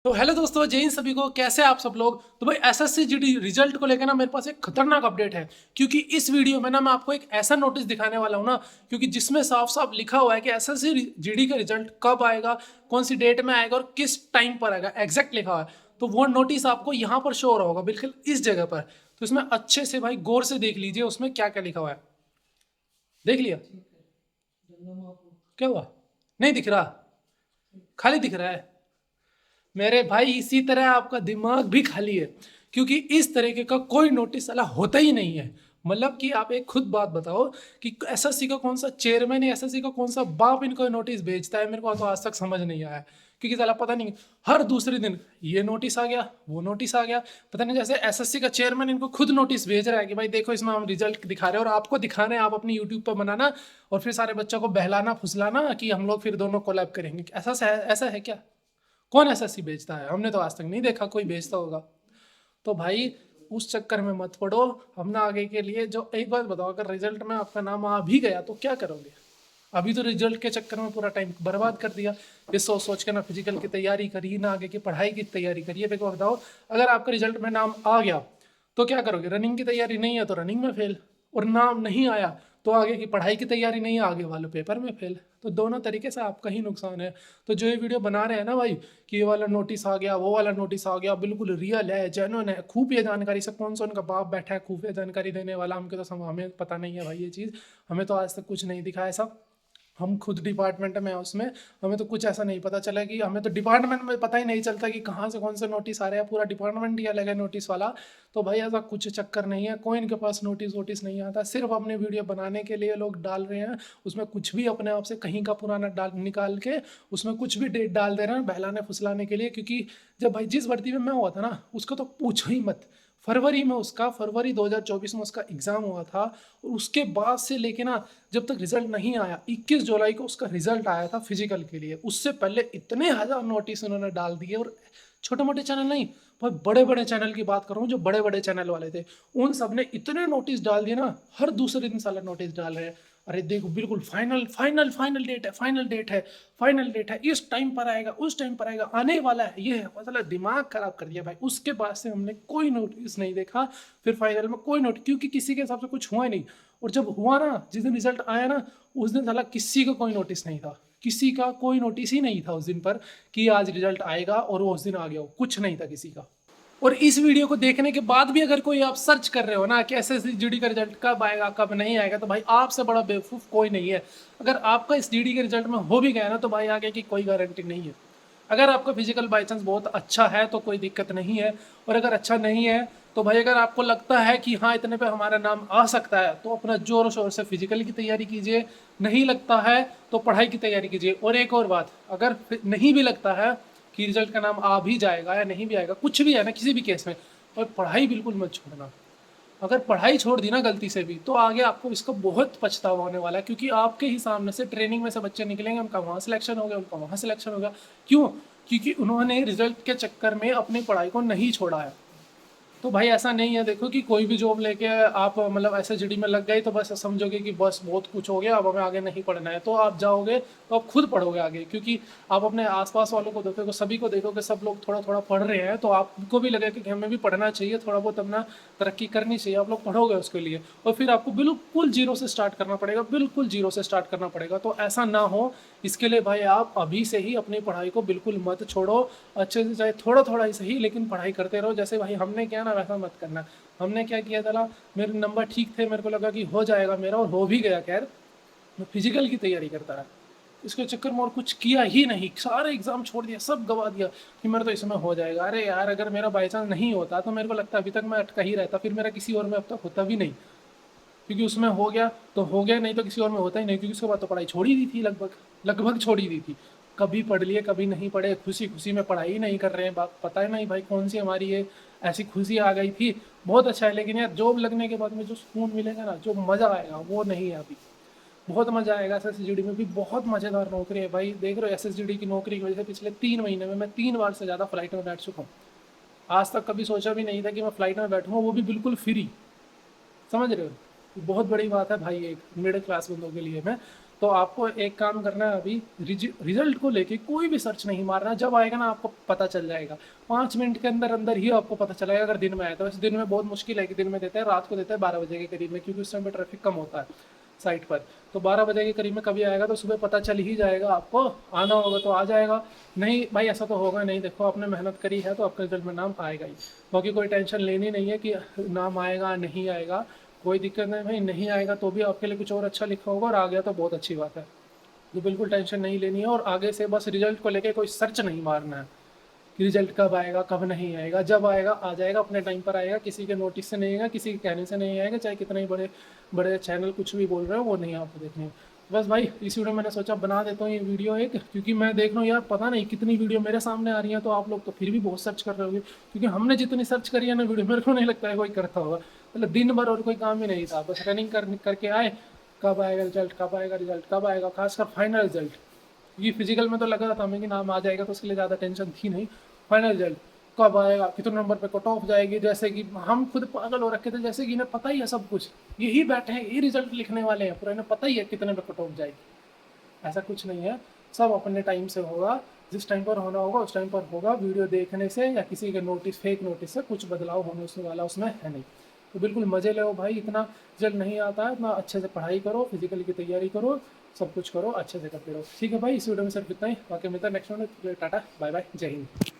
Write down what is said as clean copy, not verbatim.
तो हेलो दोस्तों, जय हिंद सभी को। कैसे आप सब लोग। तो भाई एसएससी जीडी रिजल्ट को लेकर ना मेरे पास एक खतरनाक अपडेट है, क्योंकि इस वीडियो में ना मैं आपको एक ऐसा नोटिस दिखाने वाला हूँ ना, क्योंकि जिसमें साफ साफ लिखा हुआ है कि एसएससी जीडी का रिजल्ट कब आएगा, कौन सी डेट में आएगा और किस टाइम पर आएगा, एग्जैक्ट लिखा हुआ है। तो वो नोटिस आपको यहाँ पर शो हो रहा होगा, बिल्कुल इस जगह पर। तो इसमें अच्छे से भाई गौर से देख लीजिए उसमें क्या क्या लिखा हुआ है। देख लिया? क्या हुआ? नहीं दिख रहा? खाली दिख रहा है? मेरे भाई इसी तरह आपका दिमाग भी खाली है, क्योंकि इस तरीके का कोई नोटिस साला होता ही नहीं है। मतलब कि आप एक खुद बात बताओ कि एसएससी का कौन सा चेयरमैन या एसएससी का कौन सा बाप इनको नोटिस भेजता है। मेरे को तो आज तक समझ नहीं आया है, क्योंकि साला पता नहीं हर दूसरे दिन ये नोटिस आ गया, वो नोटिस आ गया। पता नहीं, जैसे एसएससी का चेयरमैन इनको खुद नोटिस भेज रहा है कि भाई देखो इसमें हम रिजल्ट दिखा रहे हैं और आपको दिखा रहे हैं, आप अपनी यूट्यूब पर बनाना और फिर सारे बच्चों को बहलाना फुसलाना कि हम लोग फिर दोनों कोलैब करेंगे। ऐसा है क्या? कौन एसएससी बेचता है? हमने तो आज तक नहीं देखा कोई बेचता होगा। तो भाई उस चक्कर में मत पड़ो। हमने आगे के लिए जो, एक बात बताओ, अगर रिजल्ट में आपका नाम आ भी गया तो क्या करोगे? अभी तो रिजल्ट के चक्कर में पूरा टाइम बर्बाद कर दिया। ये सोच सोच के ना फिजिकल की तैयारी करी, ना आगे की पढ़ाई की तैयारी करिए। मेरे को बताओ, अगर आपका रिजल्ट में नाम आ गया तो क्या करोगे? रनिंग की तैयारी नहीं है तो रनिंग में फेल, और नाम नहीं आया तो आगे की पढ़ाई की तैयारी नहीं है, आगे वाले पेपर में फेल। तो दोनों तरीके से आपका ही नुकसान है। तो जो ये वीडियो बना रहे हैं ना भाई कि ये वाला नोटिस आ गया, वो वाला नोटिस आ गया, बिल्कुल रियल है, जेन्युइन है, खुफिया जानकारी से कौन सा उनका बाप बैठा है खुफिया जानकारी देने वाला, हमको तो हमें पता नहीं है भाई ये चीज़। हमें तो आज तक कुछ नहीं दिखा है सब। हम खुद डिपार्टमेंट में हैं उसमें, हमें तो कुछ ऐसा नहीं पता चला कि हमें तो डिपार्टमेंट में पता ही नहीं चलता कि कहाँ से कौन से नोटिस आ रहे हैं। पूरा डिपार्टमेंट ही अलग है नोटिस वाला। तो भाई ऐसा कुछ चक्कर नहीं है, कोई इनके पास नोटिस वोटिस नहीं आता। सिर्फ अपने वीडियो बनाने के लिए लोग डाल रहे हैं, उसमें कुछ भी अपने आप से कहीं का पुराना डाल निकाल के उसमें कुछ भी डेट डाल दे रहे हैं बहलाने फुसलाने के लिए। क्योंकि जब भाई जिस भर्ती में मैं हुआ था ना, उसको तो पूछो ही मत। फरवरी 2024 में उसका एग्ज़ाम हुआ था, और उसके बाद से लेके ना जब तक रिजल्ट नहीं आया, 21 जुलाई को उसका रिजल्ट आया था फिजिकल के लिए। उससे पहले इतने हजार नोटिस उन्होंने डाल दिए। और छोटे मोटे चैनल नहीं, बहुत बड़े बड़े चैनल की बात कर रहा हूँ, जो बड़े बड़े चैनल वाले थे, उन सब ने इतने नोटिस डाल दिए ना, हर दूसरे दिन साला नोटिस डाल रहे हैं। अरे देखो बिल्कुल फाइनल फाइनल फाइनल डेट है, फाइनल डेट है, फाइनल डेट है, इस टाइम पर आएगा, उस टाइम पर आएगा, आने वाला है, ये है। मतलब दिमाग खराब कर दिया भाई। उसके बाद से हमने कोई नोटिस नहीं देखा। फिर फाइनल में कोई नोटिस, क्योंकि किसी के हिसाब से कुछ हुआ ही नहीं। और जब हुआ ना, जिस दिन रिजल्ट आया ना, उस दिन साला किसी का कोई नोटिस नहीं था। किसी का कोई नोटिस ही नहीं था उस दिन पर कि आज रिजल्ट आएगा, और वो उस दिन आ गया हो, कुछ नहीं था किसी का। और इस वीडियो को देखने के बाद भी अगर कोई आप सर्च कर रहे हो ना कि एसएससी जीडी का रिजल्ट कब आएगा कब नहीं आएगा, तो भाई आपसे बड़ा बेवकूफ़ कोई नहीं है। अगर आपका इस जीडी के रिजल्ट में हो भी गया ना, तो भाई आगे की कोई गारंटी नहीं है। अगर आपका फिजिकल बाई चांस बहुत अच्छा है तो कोई दिक्कत नहीं है, और अगर अच्छा नहीं है तो भाई अगर आपको लगता है कि हाँ इतने पे हमारा नाम आ सकता है, तो अपना जोर शोर से फिजिकल की तैयारी कीजिए। नहीं लगता है तो पढ़ाई की तैयारी कीजिए। और एक और बात, अगर नहीं भी लगता है कि रिजल्ट का नाम आ भी जाएगा या नहीं भी आएगा, कुछ भी है ना, किसी भी केस में, और पढ़ाई बिल्कुल मत छोड़ना। अगर पढ़ाई छोड़ दी ना गलती से भी, तो आगे आपको इसका बहुत पछतावा होने वाला है। क्योंकि आपके ही सामने से ट्रेनिंग में से बच्चे निकलेंगे, उनका वहाँ सिलेक्शन हो गया, उनका वहाँ सिलेक्शन हो गया। क्यों? क्योंकि उन्होंने रिजल्ट के चक्कर में अपनी पढ़ाई को नहीं छोड़ा है। तो भाई ऐसा नहीं है, देखो कि कोई भी जॉब लेके आप मतलब ऐसे जीडी में लग गए तो बस समझोगे कि बस बहुत कुछ हो गया, अब हमें आगे नहीं पढ़ना है। तो आप जाओगे तो आप खुद पढ़ोगे आगे, क्योंकि आप अपने आसपास वालों को देखोगे, सभी को देखोगे, सब लोग थोड़ा थोड़ा पढ़ रहे हैं, तो आपको भी लगेगा कि हमें भी पढ़ना चाहिए, थोड़ा बहुत अपना तरक्की करनी चाहिए। आप लोग पढ़ोगे उसके लिए, और फिर आपको बिल्कुल जीरो से स्टार्ट करना पड़ेगा, बिल्कुल जीरो से स्टार्ट करना पड़ेगा। तो ऐसा ना हो, इसके लिए भाई आप अभी से ही अपनी पढ़ाई को बिल्कुल मत छोड़ो। अच्छे से चाहे थोड़ा थोड़ा ही सही, लेकिन पढ़ाई करते रहो। जैसे भाई हमने किया ना, वैसा मत करना। हमने क्या किया था, मेरे नंबर ठीक थे, मेरे को लगा कि हो जाएगा मेरा, और हो भी गया। खैर मैं फिजिकल की तैयारी करता रहा, इसके चक्कर में और कुछ किया ही नहीं, सारे एग्जाम छोड़ दिया, सब गवा दिया कि मेरा तो इसमें हो जाएगा। अरे यार, अगर मेरा बाई चांस नहीं होता तो मेरे को लगता अभी तक मैं अटका ही रहता, फिर मेरा किसी और में अब तक होता भी नहीं। क्योंकि उसमें हो गया तो हो गया, नहीं तो किसी और में होता ही नहीं। क्योंकि उसके बाद तो पढ़ाई छोड़ी दी थी, लगभग लगभग छोड़ी दी थी। कभी पढ़ लिए कभी नहीं पढ़े, खुशी खुशी में पढ़ाई नहीं कर रहे हैं। बात पता है नहीं भाई कौन सी हमारी ये ऐसी खुशी आ गई थी। बहुत अच्छा है, लेकिन यार जॉब लगने के बाद में जो सुकून मिलेगा ना, जो मज़ा आएगा, वो नहीं है अभी। बहुत मज़ा आएगा। एसएसजीडी में भी बहुत मज़ेदार नौकरी है भाई। देख रहे हो, एसएसजीडी की नौकरी की वजह से पिछले 3 महीने में मैं 3 बार से ज़्यादा फ्लाइट में बैठ चुका हूँ। आज तक कभी सोचा भी नहीं था कि मैं फ्लाइट में बैठूंगा, वो भी बिल्कुल फ्री। समझ रहे हो? बहुत बड़ी बात है भाई, एक मिडिल क्लास बंदों के लिए में। तो आपको एक काम करना है, अभी रिजल्ट को लेके कोई भी सर्च नहीं मारना। जब आएगा ना आपको पता चल जाएगा, 5 मिनट के अंदर अंदर ही आपको पता चलेगा अगर दिन में आया तो। वैसे दिन में बहुत मुश्किल है कि दिन में देते हैं, रात को देते हैं 12 बजे के करीब में, क्योंकि उस टाइम पे ट्रैफिक कम होता है साइट पर। तो 12 बजे के करीब में कभी आएगा तो सुबह पता चल ही जाएगा आपको। आना होगा तो आ जाएगा, नहीं भाई ऐसा तो होगा नहीं। देखो आपने मेहनत करी है तो आपका रिजल्ट में नाम आएगा ही। बाकी कोई टेंशन लेनी नहीं है कि नाम आएगा नहीं आएगा, कोई दिक्कत नहीं भाई। नहीं आएगा तो भी आपके लिए कुछ और अच्छा लिखा होगा, और आ गया तो बहुत अच्छी बात है। तो बिल्कुल टेंशन नहीं लेनी है, और आगे से बस रिजल्ट को लेके कोई सर्च नहीं मारना है कि रिजल्ट कब आएगा कब नहीं आएगा। जब आएगा आ जाएगा, अपने टाइम पर आएगा, किसी के नोटिस से नहीं आएगा, किसी के कहने से नहीं आएगा। चाहे कितने ही बड़े बड़े चैनल कुछ भी बोल रहे हो, वो नहीं आपको देखनी है। बस भाई इस वीडियो मैंने सोचा बना देता हूँ ये वीडियो एक, क्योंकि मैं देख रहा हूँ यार पता नहीं कितनी वीडियो मेरे सामने आ रही है, तो आप लोग तो फिर भी बहुत सर्च कर रहे होगे। क्योंकि हमने जितनी सर्च करी है ना वीडियो, मेरे को नहीं लगता है कोई करता होगा। मतलब दिन भर और कोई काम ही नहीं था, बस रनिंग करके आए, कब आएगा रिजल्ट, कब आएगा रिजल्ट, कब आएगा, खासकर फाइनल रिजल्ट। ये फिजिकल में तो लगा रहा था हमें कि नाम आ जाएगा, तो उसके लिए ज़्यादा टेंशन थी नहीं। फाइनल रिजल्ट कब आएगा, कितने नंबर पे कट ऑफ जाएगी, जैसे कि हम खुद पागल हो रखे थे, जैसे कि इन्हें पता ही है सब कुछ, यही बैठे हैं, यही रिजल्ट लिखने वाले हैं, पूरा इन्हें पता ही है कितने पे कट ऑफ जाएगी। ऐसा कुछ नहीं है, सब अपने टाइम से होगा, जिस टाइम पर होना होगा उस टाइम पर होगा। वीडियो देखने से या किसी के नोटिस, फेक नोटिस से कुछ बदलाव होने उसमें वाला उसमें है नहीं। तो बिल्कुल मज़े लो भाई, इतना जल्द नहीं आता है, इतना अच्छे से पढ़ाई करो, फिजिकल की तैयारी करो, सब कुछ करो, अच्छे से करते रहो। ठीक है भाई, इस वीडियो में सिर्फ इतना ही, बाकी मिलता है next video. Tata bye bye, जय हिंद।